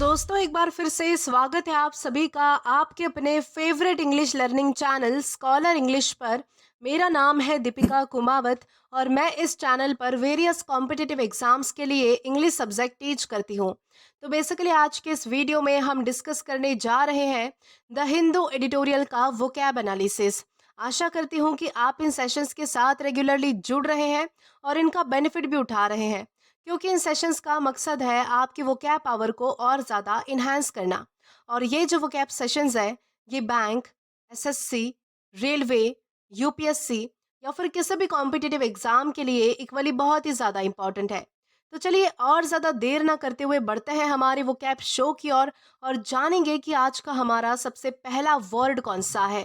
तो दोस्तों एक बार फिर से स्वागत है आप सभी का आपके अपने favourite English learning channel scholar English पर। मेरा नाम है दीपिका कुमावत और मैं इस चैनल पर वेरियस कॉम्पिटिटिव एग्जाम्स के लिए इंग्लिश सब्जेक्ट टीच करती हूँ। तो बेसिकली आज के इस वीडियो में हम डिस्कस करने जा रहे हैं द हिंदू एडिटोरियल का वोकैब एनालिसिस। आशा करती हूँ कि आप इन सेशंस के साथ रेगुलरली जुड़ रहे हैं और इनका बेनिफिट भी उठा रहे हैं, क्योंकि इन सेशंस का मकसद है आपकी वोकैब पावर को और ज़्यादा इन्हांस करना। और ये जो वोकैब सेशंस है ये बैंक, एसएससी, रेलवे, यूपीएससी या फिर किसी भी कॉम्पिटिटिव एग्जाम के लिए इक्वली बहुत ही ज़्यादा इंपॉर्टेंट है। तो चलिए और ज़्यादा देर ना करते हुए बढ़ते हैं हमारे वोकैब शो की ओर और जानेंगे कि आज का हमारा सबसे पहला वर्ड कौन सा है।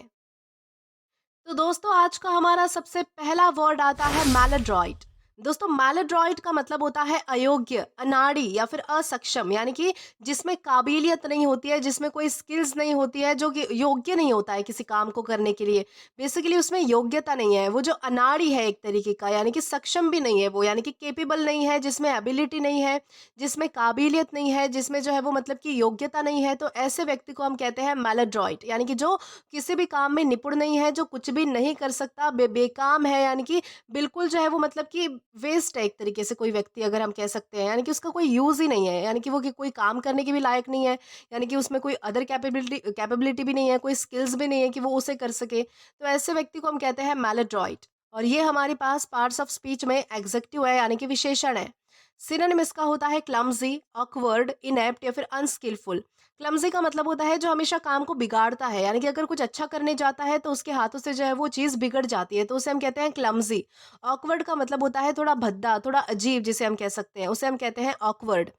तो दोस्तों आज का हमारा सबसे पहला वर्ड आता है मैलाड्रॉइट। दोस्तों मैलाड्रॉइट का मतलब होता है अयोग्य, अनाड़ी या फिर असक्षम, यानी कि जिसमें काबिलियत नहीं होती है, जिसमें कोई स्किल्स नहीं होती है, जो कि योग्य नहीं होता है किसी काम को करने के लिए। बेसिकली उसमें योग्यता नहीं है, वो जो अनाड़ी है एक तरीके का, यानी कि सक्षम भी नहीं है वो, यानी कि केपेबल नहीं है, जिसमें एबिलिटी नहीं है, जिसमें काबिलियत नहीं है, जिसमें जो है वो मतलब कि योग्यता नहीं है। तो ऐसे व्यक्ति को हम कहते हैं मैलाड्रॉइट, यानी कि जो किसी भी काम में निपुण नहीं है, जो कुछ भी नहीं कर सकता, बेकाम है, यानी कि बिल्कुल जो है वो मतलब कि वेस्ट है एक तरीके से कोई व्यक्ति, अगर हम कह सकते हैं, यानी कि उसका कोई यूज़ ही नहीं है, यानी कि वो कि कोई काम करने के भी लायक नहीं है, यानी कि उसमें कोई अदर कैपेबिलिटी भी नहीं है, कोई स्किल्स भी नहीं है कि वो उसे कर सके। तो ऐसे व्यक्ति को हम कहते हैं मैलाड्रॉइट। और ये हमारे पास पार्ट्स ऑफ स्पीच में एग्जेक्टिव है, यानी कि विशेषण है। सिनोनिम इसका होता है क्लमजी, ऑकवर्ड, इनेप्ट या फिर अनस्किलफुल। क्लमजी का मतलब होता है जो हमेशा काम को बिगाड़ता है, यानी कि अगर कुछ अच्छा करने जाता है तो उसके हाथों से जो है वो चीज़ बिगड़ जाती है, तो उसे हम कहते हैं क्लमजी। ऑकवर्ड का मतलब होता है थोड़ा भद्दा, थोड़ा अजीब, जिसे हम कह सकते हैं, उसे हम कहते हैं ऑकवर्ड।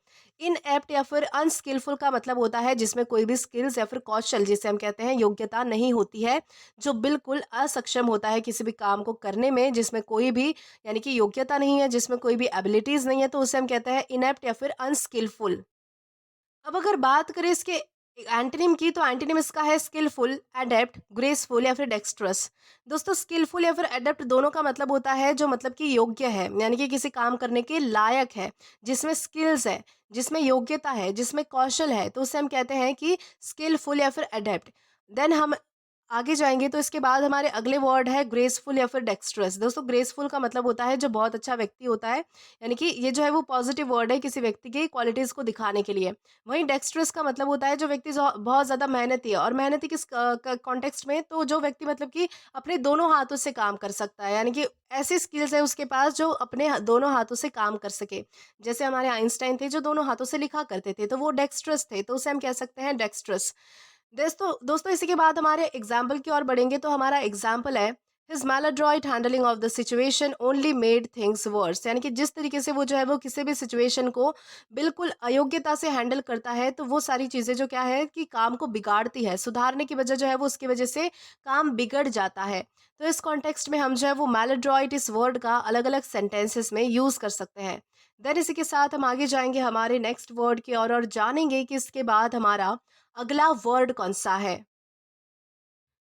इनएप्ट या फिर अनस्किलफुल का मतलब होता है जिसमें कोई भी स्किल्स या फिर कौशल, जिसे हम कहते हैं योग्यता, नहीं होती है, जो बिल्कुल असक्षम होता है किसी भी काम को करने में, जिसमें कोई भी यानी कि योग्यता नहीं है, जिसमें कोई भी एबिलिटीज नहीं है, तो उसे हम कहते हैं इनेप्ट या फिर अनस्किलफुल। अब अगर बात करें इसके एंटोनिम की, तो एंटोनिम इसका है स्किलफुल, एडेप्ट, ग्रेसफुल या फिर डेक्स्ट्रस। दोस्तों स्किलफुल या फिर एडेप्ट दोनों का मतलब होता है जो मतलब कि योग्य है, यानी कि किसी काम करने के लायक है, जिसमें स्किल्स है, जिसमें योग्यता है, जिसमें कौशल है, तो उसे हम कहते हैं कि स्किलफुल या फिर एडेप्ट। देन हम आगे जाएंगे तो इसके बाद हमारे अगले वर्ड है ग्रेसफुल या फिर डेक्स्ट्रस। दोस्तों ग्रेसफुल का मतलब होता है जो बहुत अच्छा व्यक्ति होता है, यानी कि ये जो है वो पॉजिटिव वर्ड है किसी व्यक्ति की क्वालिटीज को दिखाने के लिए। वहीं डेक्स्ट्रस का मतलब होता है जो व्यक्ति बहुत ज्यादा मेहनती है, और मेहनती किस कॉन्टेक्स्ट में, तो जो व्यक्ति मतलब कि अपने दोनों हाथों से काम कर सकता है, यानी कि ऐसी स्किल्स है उसके पास जो अपने दोनों हाथों से काम कर सके। जैसे हमारे आइंस्टाइन थे जो दोनों हाथों से लिखा करते थे, तो वो डेक्स्ट्रस थे, तो उसे हम कह सकते हैं डेक्स्ट्रस। दोस्तों दोस्तों इसी के बाद हमारे एग्जाम्पल की ओर बढ़ेंगे, तो हमारा एग्जाम्पल है his maladroit handling of the situation only made things worse. यानी कि जिस तरीके से वो जो है वो किसी भी सिचुएशन को बिल्कुल अयोग्यता से हैंडल करता है, तो वो सारी चीज़ें जो क्या है कि काम को बिगाड़ती है, सुधारने की वजह जो है वो उसकी वजह से काम बिगड़ जाता है। तो इस कॉन्टेक्स्ट में हम जो है वो मैलाड्रॉइट इस वर्ड का अलग अलग सेंटेंसेस में यूज़ कर सकते हैं। देन इसी के साथ हम आगे जाएंगे हमारे नेक्स्ट वर्ड की ओर और जानेंगे कि इसके बाद हमारा अगला वर्ड कौन सा है।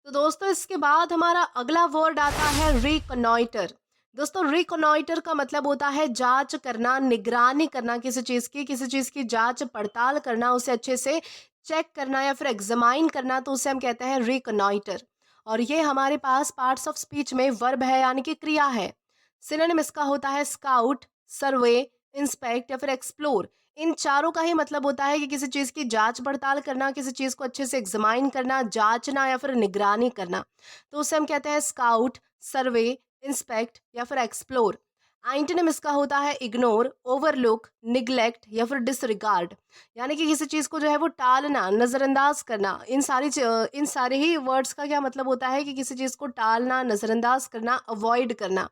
तो दोस्तों इसके बाद हमारा अगला वर्ड आता है रिकनॉइटर। दोस्तों रिकनॉइटर का मतलब होता है जांच करना, निगरानी करना, किसी चीज की जांच पड़ताल करना, उसे अच्छे से चेक करना या फिर एग्जामाइन करना, तो उसे हम कहते हैं रिकनॉइटर। और ये हमारे पास पार्ट्स ऑफ स्पीच में वर्ब है, यानी कि क्रिया है। सिनोनिम इसका होता है स्काउट, सर्वे, इंस्पेक्ट या फिर एक्सप्लोर। इन चारों का ही मतलब होता है कि किसी चीज की जांच पड़ताल करना, किसी चीज को अच्छे से एग्जामाइन करना, जांचना या फिर निगरानी करना, तो उसे हम कहते हैं स्काउट, सर्वे, इंस्पेक्ट या फिर एक्सप्लोर। एंटोनिम इसका होता है इग्नोर, ओवरलुक, निग्लेक्ट या फिर डिसरिगार्ड। यानी कि किसी चीज को जो है वो टालना, नजरअंदाज करना। इन सारे ही वर्ड्स का क्या मतलब होता है कि किसी चीज को टालना, नजरअंदाज करना, अवॉइड करना।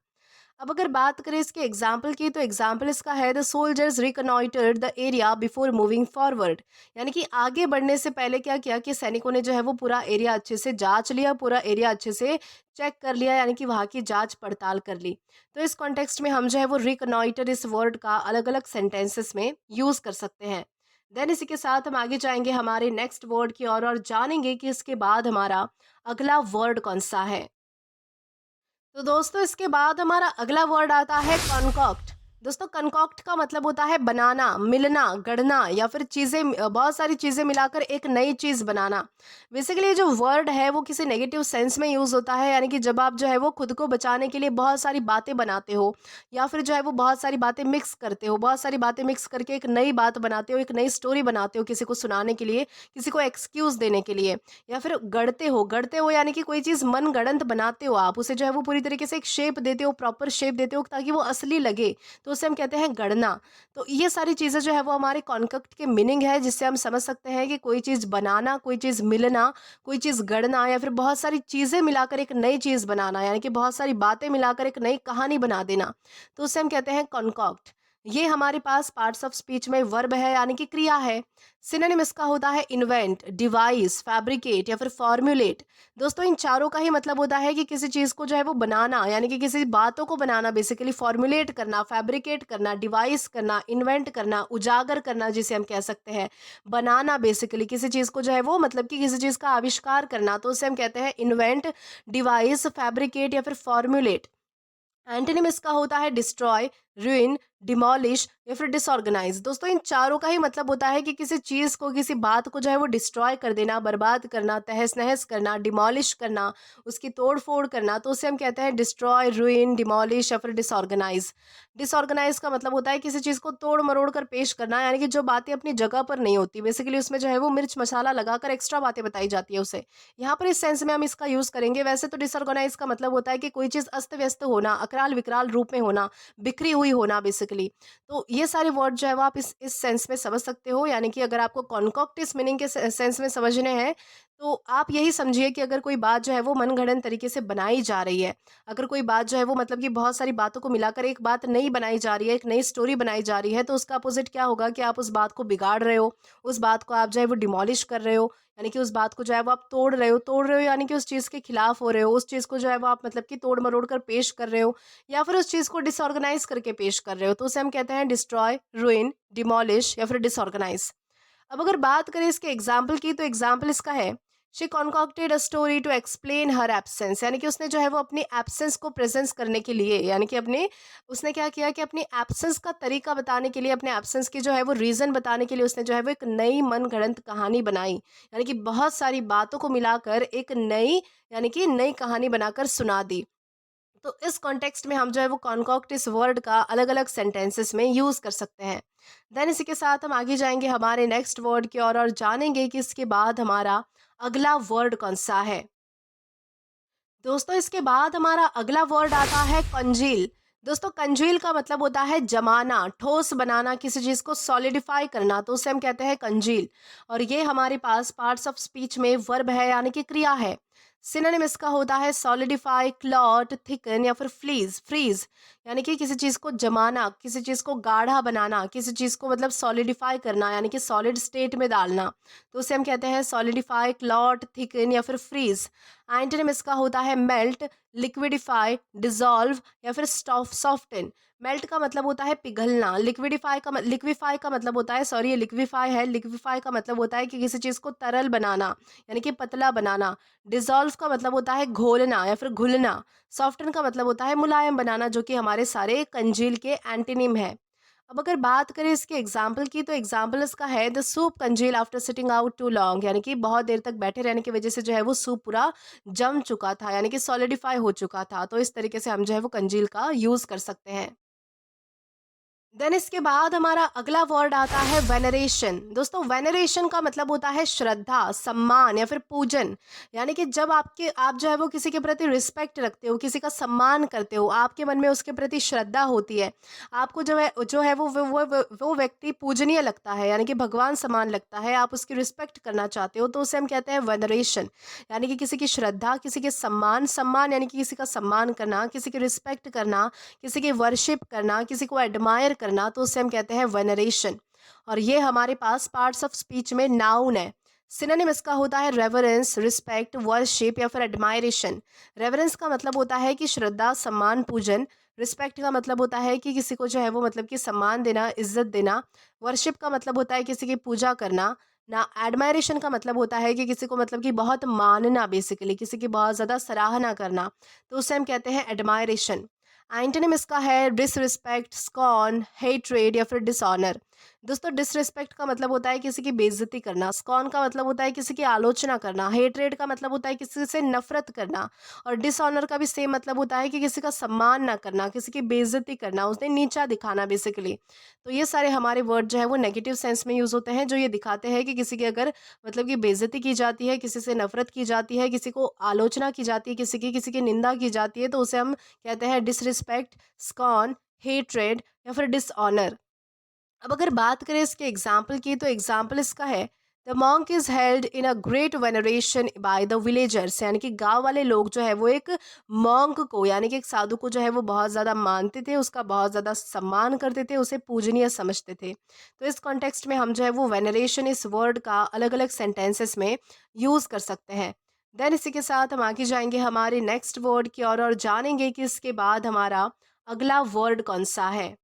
अब अगर बात करें इसके एग्जाम्पल की, तो एग्जाम्पल इसका है the soldiers reconnoitred the area before moving forward. यानी कि आगे बढ़ने से पहले क्या किया कि सैनिकों ने जो है वो पूरा एरिया अच्छे से जांच लिया, पूरा एरिया अच्छे से चेक कर लिया, यानी कि वहाँ की जांच पड़ताल कर ली। तो इस कॉन्टेक्स्ट में हम जो है वो रिकनॉइटर इस वर्ड का अलग अलग सेंटेंसेस में यूज कर सकते हैं। देन इसी के साथ हम आगे जाएंगे हमारे नेक्स्ट वर्ड की ओर और जानेंगे कि इसके बाद हमारा अगला वर्ड कौन सा है। तो दोस्तों इसके बाद हमारा अगला वर्ड आता है कॉन्कॉक्ट। दोस्तों कंकॉक्ट का मतलब होता है बनाना, मिलना, गढ़ना या फिर बहुत सारी चीज़ें मिलाकर एक नई चीज़ बनाना। बेसिकली ये जो वर्ड है वो किसी नेगेटिव सेंस में यूज़ होता है, यानी कि जब आप जो है वो खुद को बचाने के लिए बहुत सारी बातें बनाते हो या फिर जो है वो बहुत सारी बातें मिक्स करते हो, बहुत सारी बातें मिक्स करके एक नई बात बनाते हो, एक नई स्टोरी बनाते हो किसी को सुनाने के लिए, किसी को एक्सक्यूज़ देने के लिए, या फिर गढ़ते हो यानी कि कोई चीज़ मनगढ़ंत बनाते हो आप, उसे जो है वो पूरी तरीके से एक शेप देते हो, प्रॉपर शेप देते हो ताकि वो असली लगे। तो उसे हम कहते हैं गढ़ना। तो ये सारी चीज़ें जो है वो हमारे कॉन्सेप्ट के मीनिंग है, जिससे हम समझ सकते हैं कि कोई चीज़ बनाना, कोई चीज़ मिलना, कोई चीज़ गढ़ना या फिर बहुत सारी चीज़ें मिलाकर एक नई चीज़ बनाना, यानी कि बहुत सारी बातें मिलाकर एक नई कहानी बना देना। तो उसे हम कहते हैं कॉन्कॉक्ट। ये हमारे पास पार्ट्स ऑफ स्पीच में वर्ब है, यानी कि क्रिया है। सिनोनिम इसका होता है इन्वेंट, डिवाइस, फैब्रिकेट या फिर फॉर्मुलेट। दोस्तों इन चारों का ही मतलब होता है कि किसी चीज़ को जो है वो बनाना, यानी कि किसी बातों को बनाना, बेसिकली फॉर्मुलेट करना, फैब्रिकेट करना, डिवाइस करना, इन्वेंट करना, उजागर करना जिसे हम कह सकते हैं। बनाना बेसिकली किसी चीज़ को जो है वो मतलब कि किसी चीज़ का आविष्कार करना, तो उसे हम कहते हैं इन्वेंट, डिवाइस, फैब्रिकेट या फिर फॉर्मुलेट। एंटोनिम इसका होता है डिस्ट्रॉय, ruin, डिमोलिश या फिर डिसऑर्गेनाइज। दोस्तों इन चारों का ही मतलब होता है कि किसी चीज़ को, किसी बात को जो है वो डिस्ट्रॉय कर देना, बर्बाद करना, तहस नहस करना, डिमोलिश करना, उसकी तोड़ फोड़ करना, तो उसे हम कहते हैं डिस्ट्रॉय, ruin, डिमोलिश या फिर डिसऑर्गेनाइज। डिसऑर्गेनाइज का मतलब होता है किसी चीज़ को तोड़ मरोड़ कर पेश करना, यानी कि जो बातें अपनी जगह पर नहीं होती, बेसिकली उसमें जो है वो मिर्च मसाला लगाकर एक्स्ट्रा बातें बताई जाती है उसे। यहाँ पर इस सेंस में हम इसका यूज़ करेंगे। वैसे तो डिसऑर्गेनाइज का मतलब होता है कि कोई चीज़ अस्त व्यस्त होना, अकराल विकराल रूप में होना, बिखरी हुई होना बेसिकली। तो ये सारे वर्ड जो है वो आप इस सेंस में समझ सकते हो, यानी कि अगर आपको कॉन्कॉक्ट इस मीनिंग के सेंस में समझने हैं, तो आप यही समझिए कि अगर कोई बात जो है वो मनगढ़ंत तरीके से बनाई जा रही है, अगर कोई बात जो है वो मतलब कि बहुत सारी बातों को मिलाकर एक बात नई बनाई जा रही है, एक नई स्टोरी बनाई जा रही है, तो उसका अपोजिट क्या होगा कि आप उस बात को बिगाड़ रहे हो, उस बात को आप जो है वो डिमोलिश कर रहे हो, यानी कि उस बात को जो है वो आप तोड़ रहे हो यानी कि उस चीज़ के खिलाफ हो रहे हो, उस चीज़ को जो है वो आप मतलब कि तोड़ मरोड़ कर पेश कर रहे हो, या फिर उस चीज़ को डिसऑर्गेनाइज करके पेश कर रहे हो, तो उसे हम कहते हैं डिस्ट्रॉय, ruin, डिमोलिश या फिर डिसऑर्गेनाइज। अब अगर बात करें इसके एग्जाम्पल की, तो एग्जाम्पल इसका है she concocted a story to explain her absence, यानी कि उसने जो है वो अपनी एब्सेंस को प्रेजेंस करने के लिए, यानी कि अपने उसने क्या किया कि अपनी एब्सेंस का तरीका बताने के लिए, अपने एब्सेंस की जो है वो रीज़न बताने के लिए उसने जो है वो एक नई मनगढ़ंत कहानी बनाई, यानी कि बहुत सारी बातों को मिलाकर एक नई, यानी कि नई कहानी बनाकर सुना दी। तो इस कॉन्टेक्स्ट में हम जो है वो कॉन्कॉक्ट इस वर्ड का अलग अलग सेंटेंसेस में यूज़ कर सकते हैं। देन इसी के साथ हम आगे जाएंगे हमारे नेक्स्ट वर्ड की ओर और जानेंगे कि इसके बाद हमारा अगला वर्ड कौन सा है। दोस्तों इसके बाद हमारा अगला वर्ड आता है कंजील। दोस्तों कंजील का मतलब होता है जमाना, ठोस बनाना, किसी चीज़ को सॉलिडिफाई करना, तो उसे हम कहते हैं कंजील। और ये हमारे पास पार्ट्स ऑफ स्पीच में वर्ब है, यानी कि क्रिया है। सिनोनिम इसका होता है सॉलिडिफाई, क्लॉट, थिकन या फिर फ्रीज। यानी कि किसी चीज़ को जमाना, किसी चीज़ को गाढ़ा बनाना, किसी चीज़ को मतलब सॉलिडिफाई करना, यानी कि सॉलिड स्टेट में डालना, तो उसे हम कहते हैं सॉलिडिफाई, क्लॉट, थिकन या फिर फ्रीज। एंटोनिम इसका होता है मेल्ट, लिक्विडिफाई, डिसॉल्व या फिर सॉफ्टन। मेल्ट का मतलब होता है पिघलना, लिक्विफाई का मतलब होता है, सॉरी ये लिक्विफाई है, लिक्विफाई का मतलब होता है कि किसी चीज़ को तरल बनाना, यानी कि पतला बनाना। डिसॉल्व का मतलब होता है घोलना या फिर घुलना। सॉफ्टन का मतलब होता है मुलायम बनाना, जो कि हमारे सारे कंजील के एंटीनिम है। अब अगर बात करें इसके एग्जाम्पल की, तो एग्जाम्पल इसका है the soup congeal after sitting out too long, यानी कि बहुत देर तक बैठे रहने की वजह से जो है वो सूप पूरा जम चुका था, यानी कि सॉलिडिफाई हो चुका था। तो इस तरीके से हम जो है वो कंजील का यूज़ कर सकते हैं। देन इसके बाद हमारा अगला वर्ड आता है वेनरेशन। दोस्तों वेनरेशन का मतलब होता है श्रद्धा, सम्मान या फिर पूजन, यानी कि जब आप जो है वो किसी के प्रति रिस्पेक्ट रखते हो, किसी का सम्मान करते हो, आपके मन में उसके प्रति श्रद्धा होती है, आपको जो है वो व्यक्ति पूजनीय लगता है, यानी कि भगवान समान लगता है, आप उसकी रिस्पेक्ट करना चाहते हो, तो उसे हम कहते हैं वेनरेशन। यानी कि किसी की श्रद्धा, किसी के सम्मान यानी कि किसी का सम्मान करना, किसी की रिस्पेक्ट करना, किसी की वर्शिप करना, किसी को एडमायर करना, तो उसे हम कहते हैं वेनरेशन। और ये हमारे पास पार्ट्स ऑफ स्पीच में नाउन है। सिनोनिम इसका होता है रेवरेंस, रिस्पेक्ट, वर्शिप या फिर एडमायरेशन। रेवरेंस का मतलब होता है कि श्रद्धा, सम्मान, पूजन। रिस्पेक्ट का मतलब होता है कि किसी को जो है वो मतलब कि सम्मान देना, इज्जत देना। वर्शिप का मतलब होता है किसी की पूजा करना ना। एडमायरेशन का मतलब होता है कि किसी को मतलब कि बहुत मानना, बेसिकली किसी की बहुत ज़्यादा सराहना करना, तो उसे हम कहते हैं एडमायरेशन। एंटोनिम इसका है डिसरिस्पेक्ट, स्कॉन, हेट्रेड या फिर डिसऑनर। दोस्तों डिसरिस्पेक्ट का मतलब होता है किसी की बेइज्जती करना, स्कॉन का मतलब होता है किसी की आलोचना करना, हेट्रेड का मतलब होता है किसी से नफरत करना, और डिसऑनर का भी सेम मतलब होता है कि किसी का सम्मान ना करना, किसी की बेइज्जती करना, उसे नीचा दिखाना बेसिकली। तो ये सारे हमारे वर्ड जो है वो नेगेटिव सेंस में यूज होते हैं, जो ये दिखाते हैं कि किसी की अगर मतलब कि बेइज्जती की जाती है, किसी से नफरत की जाती है, किसी को आलोचना की जाती है, किसी की निंदा की जाती है, तो उसे हम कहते हैं डिसरिस्पेक्ट, स्कॉन, हेट्रेड या फिर डिसऑनर। अब अगर बात करें इसके एग्जाम्पल की, तो एग्जाम्पल इसका है the monk is held in a great veneration by the villagers, यानी कि गांव वाले लोग जो है वो एक मॉन्क को यानी कि एक साधु को जो है वो बहुत ज़्यादा मानते थे, उसका बहुत ज़्यादा सम्मान करते थे, उसे पूजनीय समझते थे। तो इस कॉन्टेक्स्ट में हम जो है वो वेनरेशन इस वर्ड का अलग अलग सेंटेंसेस में यूज़ कर सकते हैं। देन इसी के साथ हम आगे जाएंगे हमारे नेक्स्ट वर्ड की और जानेंगे कि इसके बाद हमारा अगला वर्ड कौन सा है।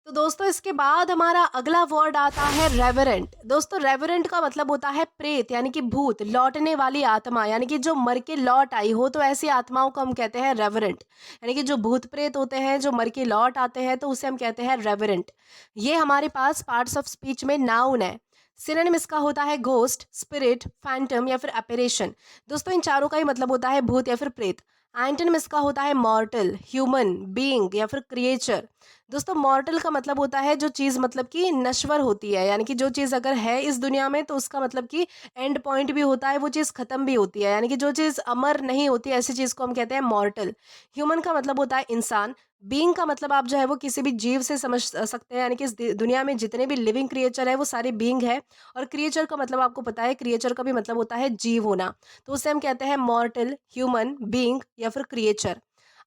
तो दोस्तों इसके बाद हमारा अगला वर्ड आता है रेवरेंट। दोस्तों रेवरेंट का मतलब होता है प्रेत यानी कि भूत, लौटने वाली आत्मा, यानी कि जो मर के लौट आई हो, तो ऐसी आत्माओं को हम कहते हैं रेवरेंट। यानी कि जो भूत प्रेत होते हैं जो मर के लौट आते हैं, तो उसे हम कहते हैं रेवरेंट। ये हमारे पास पार्ट्स ऑफ स्पीच में नाउन है। सिनोनिम इसका होता है घोस्ट, स्पिरिट, फैंटम या फिर अपरेशन। दोस्तों इन चारों का ही मतलब होता है भूत या फिर प्रेत। एंटोनिम इसका होता है मॉर्टल, ह्यूमन बीइंग या फिर क्रिएचर। दोस्तों मॉर्टल का मतलब होता है जो चीज़ मतलब कि नश्वर होती है, यानी कि जो चीज़ अगर है इस दुनिया में तो उसका मतलब कि एंड पॉइंट भी होता है, वो चीज़ खत्म भी होती है, यानी कि जो चीज़ अमर नहीं होती ऐसी चीज़ को हम कहते हैं मॉर्टल। ह्यूमन का मतलब होता है इंसान। बीइंग का मतलब आप जो है वो किसी भी जीव से समझ सकते हैं, यानी कि इस दुनिया में जितने भी लिविंग क्रिएचर है वो सारे बीइंग है। और क्रिएचर का मतलब आपको पता है, क्रिएचर का भी मतलब होता है जीव होना। तो उसे हम कहते हैं मॉर्टल, ह्यूमन बीइंग या फिर क्रिएचर।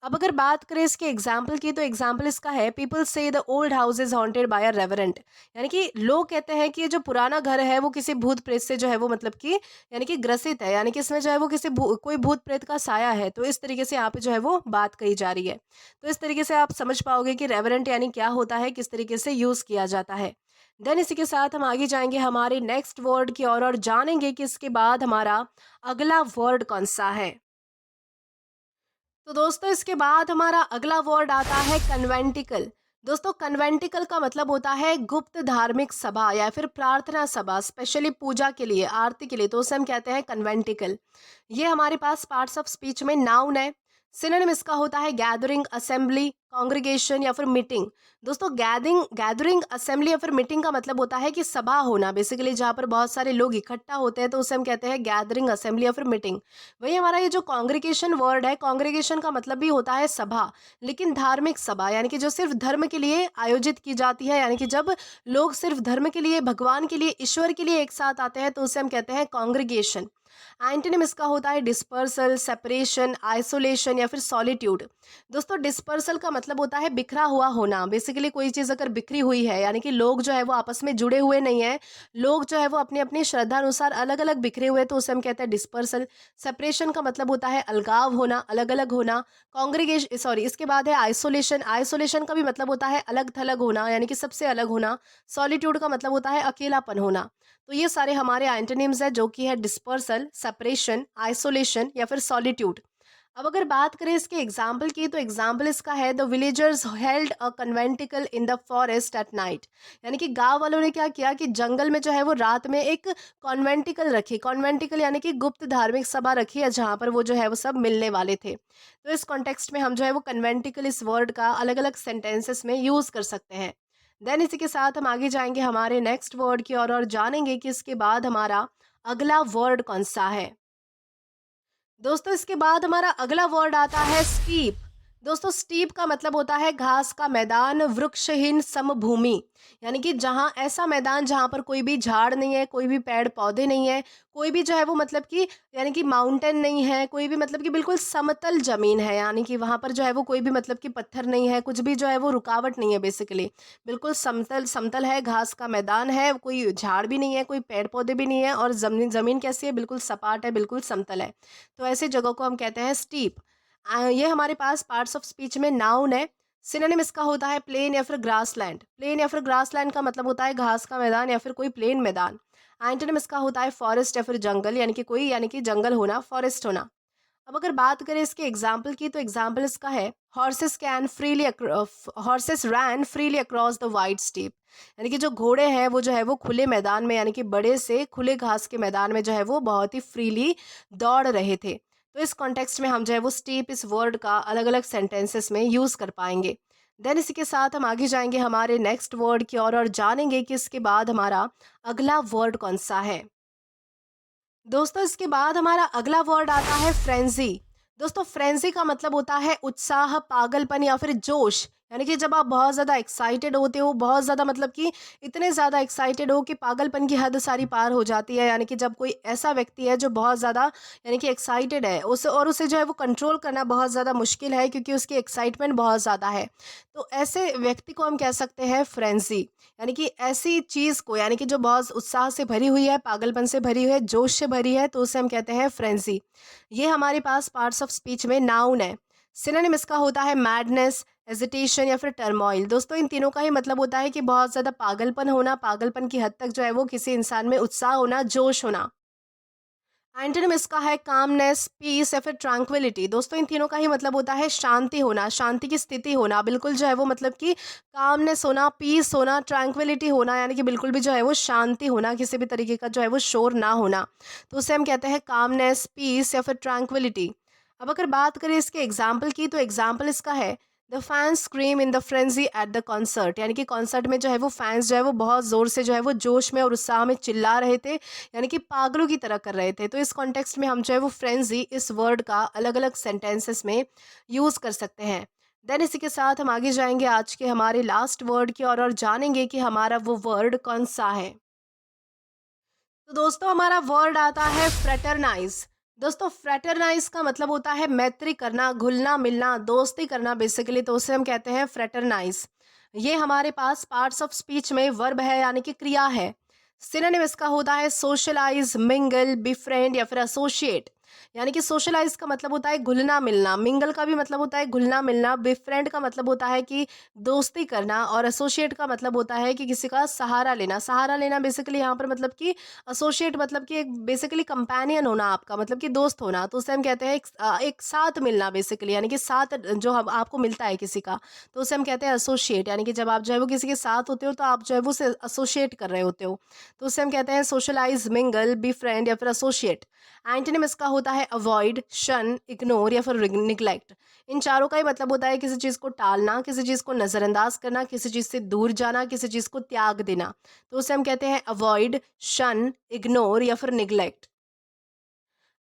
अब अगर बात करें इसके एग्जाम्पल की, तो एग्जाम्पल इसका है people say the old house is haunted by a revenant. यानी कि लोग कहते हैं कि ये जो पुराना घर है वो किसी भूत प्रेत से जो है वो मतलब कि यानी कि ग्रसित है, यानी कि इसमें जो है वो किसी कोई भूत प्रेत का साया है। तो इस तरीके से यहाँ पे जो है वो बात कही जा रही है। तो इस तरीके से आप समझ पाओगे कि रेवरेंट यानी क्या होता है, किस तरीके से यूज किया जाता है। देन इसी के साथ हम आगे जाएंगे हमारे नेक्स्ट वर्ड की और जानेंगे कि इसके बाद हमारा अगला वर्ड कौन सा है। तो दोस्तों इसके बाद हमारा अगला वर्ड आता है कन्वेंटिकल। दोस्तों कन्वेंटिकल का मतलब होता है गुप्त धार्मिक सभा या फिर प्रार्थना सभा, स्पेशली पूजा के लिए, आरती के लिए, तो उसे हम कहते हैं कन्वेंटिकल। ये हमारे पास पार्ट्स ऑफ स्पीच में नाउन है। सिनोनिम इसका होता है गैदरिंग, असेंबली, कांग्रेगेशन या फिर मीटिंग। दोस्तों गैदरिंग गैदरिंग असेंबली या फिर मीटिंग का मतलब होता है कि सभा होना, बेसिकली जहाँ पर बहुत सारे लोग इकट्ठा होते हैं, तो उसे हम कहते हैं गैदरिंग, असेंबली या फिर मीटिंग। वही हमारा ये जो कांग्रेगेशन वर्ड है, कांग्रेगेशन का मतलब भी होता है सभा, लेकिन धार्मिक सभा, यानी कि जो सिर्फ धर्म के लिए आयोजित की जाती है, यानी कि जब लोग सिर्फ धर्म के लिए, भगवान के लिए, ईश्वर के लिए एक साथ आते हैं, तो उसे हम कहते हैं कांग्रेगेशन। एंटोनिम इसका होता है डिस्पर्सल, सेपरेशन, आइसोलेशन या फिर सॉलिट्यूड। दोस्तों डिस्पर्सल का मतलब होता है बिखरा हुआ होना, बेसिकली कोई चीज़ अगर बिखरी हुई है, यानी कि लोग जो है वो आपस में जुड़े हुए नहीं है, लोग जो है वो अपनी अपनी श्रद्धा अनुसार अलग अलग बिखरे हुए, तो उसे हम कहते हैं डिस्पर्सल। सेपरेशन का मतलब होता है अलगाव होना, अलग अलग होना। कांग्रेगेशन, सॉरी, इसके बाद है आइसोलेशन। आइसोलेशन का भी मतलब होता है अलग थलग होना, यानी कि सबसे अलग होना। सॉलिट्यूड का मतलब होता है अकेलापन होना। तो ये सारे हमारे एंटोनिम्स है, जो कि है डिस्पर्सल, सेपरेशन, आइसोलेशन या फिर सॉलिट्यूड। अब अगर बात करें इसके एग्जाम्पल की, तो एग्जाम्पल इसका है the villagers held a conventicle in the forest at night. यानी कि गांव वालों ने क्या किया कि जंगल में जो है वो रात में एक कॉन्वेंटिकल रखी। कॉन्वेंटिकल यानी कि गुप्त धार्मिक सभा रखी है, जहाँ पर वो जो है वो सब मिलने वाले थे। तो इस कॉन्टेक्स्ट में हम जो है वो कन्वेंटिकल इस वर्ड का अलग अलग सेंटेंसेस में यूज कर सकते हैं। देन इसी के साथ हम आगे जाएंगे हमारे नेक्स्ट वर्ड की और जानेंगे कि इसके बाद हमारा अगला वर्ड कौन सा है। दोस्तों इसके बाद हमारा अगला वर्ड आता है स्टीप। दोस्तों स्टीप का मतलब होता है घास का मैदान, वृक्षहीन समभूमि। यानी कि जहाँ ऐसा मैदान जहाँ पर कोई भी झाड़ नहीं है, कोई भी पेड़ पौधे नहीं है, कोई भी जो है वो मतलब कि यानी कि माउंटेन नहीं है, कोई भी मतलब कि बिल्कुल समतल जमीन है, यानी कि वहाँ पर जो है वो कोई भी मतलब कि पत्थर नहीं है, कुछ भी जो है वो रुकावट नहीं है, बेसिकली बिल्कुल समतल समतल है, घास का मैदान है, कोई झाड़ भी नहीं है, कोई पेड़ पौधे भी नहीं है, और जमीन जमीन कैसी है, बिल्कुल सपाट है, बिल्कुल समतल है। तो ऐसी जगह को हम कहते हैं स्टीप। ये हमारे पास पार्ट्स ऑफ स्पीच में नाउन है। सिनोनिम इसका होता है प्लेन या फिर ग्रासलैंड। प्लेन या फिर ग्रासलैंड का मतलब होता है घास का मैदान या फिर कोई प्लेन मैदान। एंटोनिम इसका होता है फॉरेस्ट या फिर जंगल, यानी कि कोई, यानी कि जंगल होना, फॉरेस्ट होना। अब अगर बात करें इसके एग्जाम्पल की, तो एग्जाम्पल इसका है horses ran freely across the wide steppe. यानी कि जो घोड़े हैं वो जो है वो खुले मैदान में, यानी कि बड़े से खुले घास के मैदान में जो है वो बहुत ही फ्रीली दौड़ रहे थे। तो इस कॉन्टेक्स्ट में हम जो है वो स्टीप इस वर्ड का अलग अलग सेंटेंसेस में यूज कर पाएंगे। देन इसी के साथ हम आगे जाएंगे हमारे नेक्स्ट वर्ड की ओर और जानेंगे कि इसके बाद हमारा अगला वर्ड कौन सा है। दोस्तों इसके बाद हमारा अगला वर्ड आता है फ्रेंजी। दोस्तों फ्रेंजी का मतलब होता है उत्साह, पागलपन या फिर जोश। यानी कि जब आप बहुत ज़्यादा एक्साइटेड होते हो, बहुत ज़्यादा मतलब कि इतने ज़्यादा एक्साइटेड हो कि पागलपन की हद सारी पार हो जाती है। यानी कि जब कोई ऐसा व्यक्ति है जो बहुत ज़्यादा यानी कि एक्साइटेड है उसे जो है वो कंट्रोल करना बहुत ज़्यादा मुश्किल है, क्योंकि उसकी एक्साइटमेंट बहुत ज़्यादा है। तो ऐसे व्यक्ति को हम कह सकते हैं फ्रेंजी। यानी कि ऐसी चीज़ को, यानी कि जो बहुत उत्साह से भरी हुई है, पागलपन से भरी हुई है, जोश से भरी है, तो उसे हम कहते हैं फ्रेंजी। ये हमारे पास पार्ट्स ऑफ स्पीच में नाउन है। सिनोनिम इसका होता है मैडनेस, हेजिटेशन या फिर टर्मोइल। दोस्तों इन तीनों का ही मतलब होता है कि बहुत ज़्यादा पागलपन होना, पागलपन की हद तक जो है वो किसी इंसान में उत्साह होना, जोश होना। एंटोनिम इसका है कामनेस, पीस या फिर ट्रैंक्विलिटी। दोस्तों इन तीनों का ही मतलब होता है शांति होना, शांति की स्थिति होना, बिल्कुल जो है वो मतलब कि कामनेस होना, पीस होना, ट्रैंक्विलिटी होना, यानी कि बिल्कुल भी जो है वो शांति होना, किसी भी तरीके का जो है वो शोर ना होना। तो उसे हम कहते हैं कामनेस, पीस या फिर ट्रैंक्विलिटी। अब अगर बात करें इसके एग्जाम्पल की, तो एग्जाम्पल इसका है the fans scream in the frenzy at the concert. यानी कि कॉन्सर्ट में जो है वो फैंस जो है वो बहुत ज़ोर से जो है वो जोश में और उत्साह में चिल्ला रहे थे, यानी कि पागलों की तरह कर रहे थे। तो इस कॉन्टेक्स्ट में हम जो है वो फ्रेंजी इस वर्ड का अलग अलग सेंटेंसेस में यूज़ कर सकते हैं। देन इसी के साथ हम आगे जाएंगे आज के हमारे लास्ट वर्ड की और जानेंगे कि हमारा वो वर्ड कौन सा है। तो दोस्तों हमारा वर्ड आता है फ्रेटरनाइज। दोस्तों फ्रेटरनाइज का मतलब होता है मैत्री करना, घुलना मिलना, दोस्ती करना बेसिकली। तो उसे हम कहते हैं फ्रेटरनाइज। ये हमारे पास पार्ट्स ऑफ स्पीच में वर्ब है, यानी कि क्रिया है। सिनोनिम इसका होता है सोशलाइज, मिंगल, बिफ्रेंड या फिर एसोसिएट। यानी कि सोशलाइज का मतलब होता है घुलना मिलना, मिंगल का भी मतलब होता है घुलना मिलना, बिफ्रेंड का मतलब होता है कि दोस्ती करना, और एसोसिएट का मतलब होता है कि किसी का सहारा लेना। सहारा लेना बेसिकली यहाँ पर मतलब कि एसोसिएट मतलब कि एक बेसिकली कंपेनियन होना, आपका मतलब कि दोस्त होना। तो उसे हम कहते हैं एक साथ मिलना बेसिकली, यानी कि साथ जो हम आपको मिलता है किसी का, तो उसे हम कहते हैं एसोसिएट। यानी कि जब आप जो है वो किसी के साथ होते हो तो आप जो है वो उसे एसोसिएट कर रहे होते हो। तो उसे हम कहते हैं सोशलाइज, मिंगल, बी फ्रेंड या फिर एसोसिएट। एंटोनिम इसका होता है अवॉइड, शन, इग्नोर या फिर निग्लेक्ट। इन चारों का ही मतलब होता है किसी चीज़ को टालना, किसी चीज़ को नज़रअंदाज करना, किसी चीज़ से दूर जाना, किसी चीज़ को त्याग देना। तो उसे हम कहते हैं अवॉइड, शन, इग्नोर या फिर निग्लेक्ट।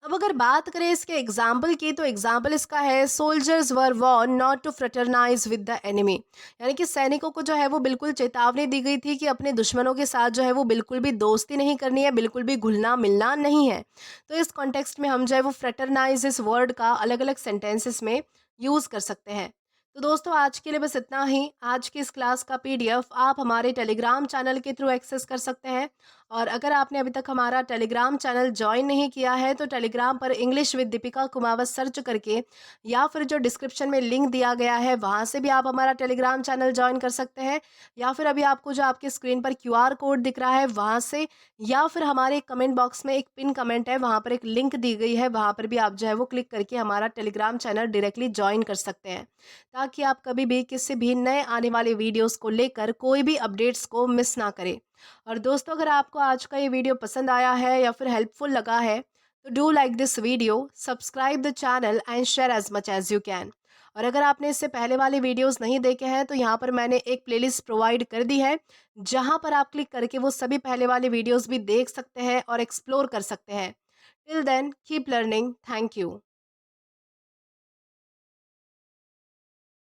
अब अगर बात करें इसके एग्जाम्पल की, तो एग्जाम्पल इसका है soldiers were warned not to fraternise with the enemy. यानी कि सैनिकों को जो है वो बिल्कुल चेतावनी दी गई थी कि अपने दुश्मनों के साथ जो है वो बिल्कुल भी दोस्ती नहीं करनी है, बिल्कुल भी घुलना मिलना नहीं है। तो इस कॉन्टेक्स्ट में हम जो है वो फ्रेटरनाइज इस वर्ड का अलग अलग सेंटेंसेस में यूज़ कर सकते हैं। तो दोस्तों आज के लिए बस इतना ही। आज की इस क्लास का पीडीएफ आप हमारे टेलीग्राम चैनल के थ्रू एक्सेस कर सकते हैं। और अगर आपने अभी तक हमारा टेलीग्राम चैनल ज्वाइन नहीं किया है, तो टेलीग्राम पर English with Deepika Kumawat search करके या फिर जो डिस्क्रिप्शन में लिंक दिया गया है वहाँ से भी आप हमारा टेलीग्राम चैनल ज्वाइन कर सकते हैं, या फिर अभी आपको जो आपके स्क्रीन पर क्यूआर कोड दिख रहा है वहाँ से, या फिर हमारे कमेंट बॉक्स में एक पिन कमेंट है, वहाँ पर एक लिंक दी गई है, वहाँ पर भी आप जो है वो क्लिक करके हमारा टेलीग्राम चैनल डायरेक्टली ज्वाइन कर सकते हैं, ताकि आप कभी भी किसी भी नए आने वाले वीडियोस को लेकर कोई भी अपडेट्स को मिस ना करें। और दोस्तों अगर आपको आज का ये वीडियो पसंद आया है या फिर हेल्पफुल लगा है, तो do like this video, subscribe the channel and share as much as you can. और अगर आपने इससे पहले वाले वीडियोस नहीं देखे हैं, तो यहाँ पर मैंने एक प्लेलिस्ट प्रोवाइड कर दी है, जहाँ पर आप क्लिक करके वो सभी पहले वाले वीडियोस भी देख सकते हैं और एक्सप्लोर कर सकते हैं। Till then keep learning. Thank you.